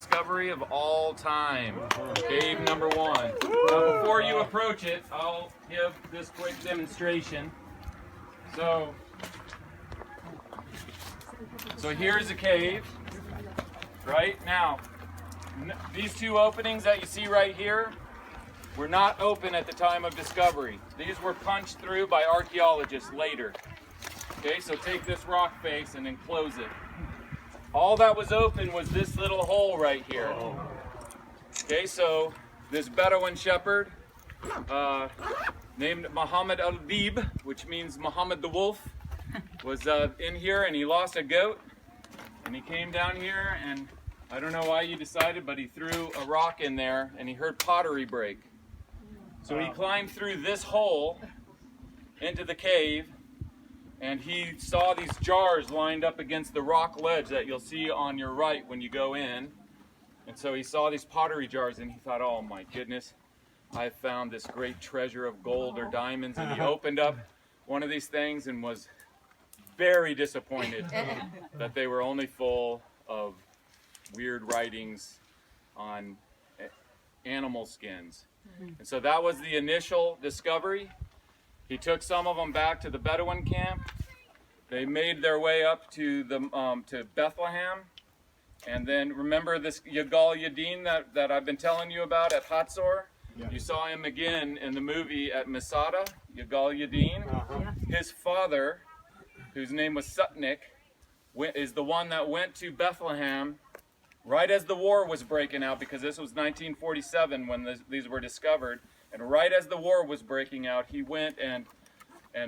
discovery of all time. Cave number 1. Now before you approach it, I'll give this quick demonstration. So here's a cave. Right now, these two openings that you see right here were not open at the time of discovery. These were punched through by archaeologists later. Okay, so take this rock face and then close it. All that was open was this little hole right here. Okay, so this Bedouin shepherd named Muhammad al-Dib, which means Muhammad the Wolf, was in here, and he lost a goat. And he came down here, and I don't know why he decided, but he threw a rock in there and he heard pottery break. So he climbed through this hole into the cave, and he saw these jars lined up against the rock ledge that you'll see on your right when you go in. And so he saw these pottery jars and he thought, oh my goodness, I found this great treasure of gold or diamonds. And he opened up one of these things and was very disappointed that they were only full of weird writings on animal skins. And so that was the initial discovery. He took some of them back to the Bedouin camp. They made their way up to to Bethlehem. And then remember this Yigal Yadin that I've been telling you about at Hatzor? Yeah. You saw him again in the movie at Masada, Yigal Yadin. His father, whose name was Sutnik, is the one that went to Bethlehem right as the war was breaking out, because this was 1947 when these were discovered. And right as the war was breaking out, he went and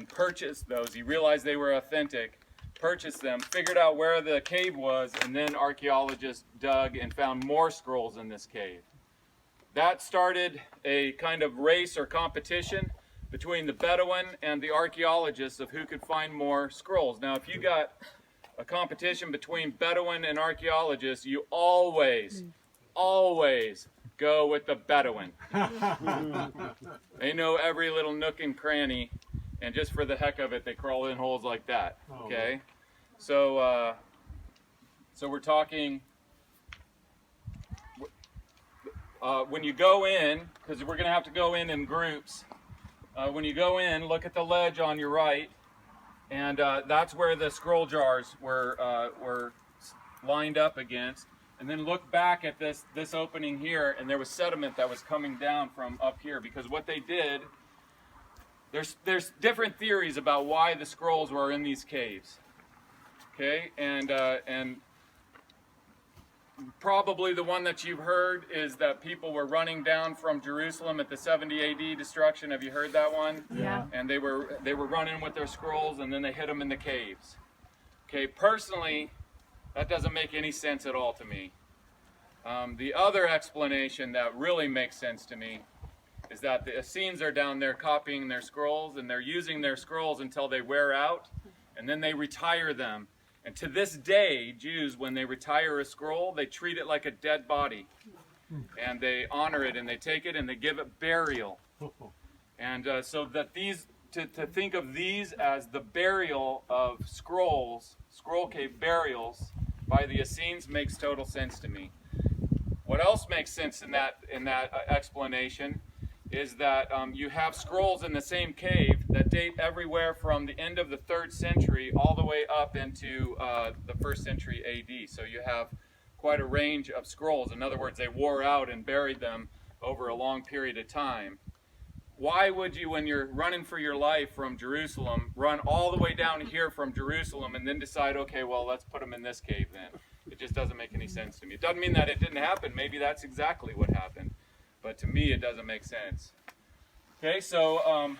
purchased those. He realized they were authentic, purchased them, figured out where the cave was, and then archaeologists dug and found more scrolls in this cave. That started a kind of race or competition between the Bedouin and the archaeologists of who could find more scrolls. Now, if you got a competition between Bedouin and archaeologists, you always go with the Bedouin. They know every little nook and cranny, and just for the heck of it, they crawl in holes like that. Okay, so we're talking. When you go in, because we're going to have to go in groups. When you go in, look at the ledge on your right, and that's where the scroll jars were lined up against. And then look back at this opening here, and there was sediment that was coming down from up here, because what they did, there's different theories about why the scrolls were in these caves. Okay, and probably the one that you've heard is that people were running down from Jerusalem at the 70 AD destruction. Have you heard that one? Yeah. And they were running with their scrolls, and then they hid them in the caves. Okay, personally, that doesn't make any sense at all to me. The other explanation that really makes sense to me is that the Essenes are down there copying their scrolls, and they're using their scrolls until they wear out, and then they retire them. And to this day, Jews, when they retire a scroll, they treat it like a dead body. And they honor it, and they take it, and they give it burial. And so that to think of these as the burial of scrolls, scroll cave burials by the Essenes, makes total sense to me. What else makes sense in that explanation is that you have scrolls in the same cave that date everywhere from the end of the 3rd century all the way up into the 1st century AD. So you have quite a range of scrolls. In other words, they wore out and buried them over a long period of time. Why would you, when you're running for your life from Jerusalem, run all the way down here from Jerusalem and then decide, okay, well, let's put them in this cave then? It just doesn't make any sense to me. It doesn't mean that it didn't happen. Maybe that's exactly what happened. But to me, it doesn't make sense. Okay, so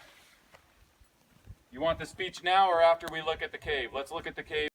you want the speech now or after we look at the cave? Let's look at the cave.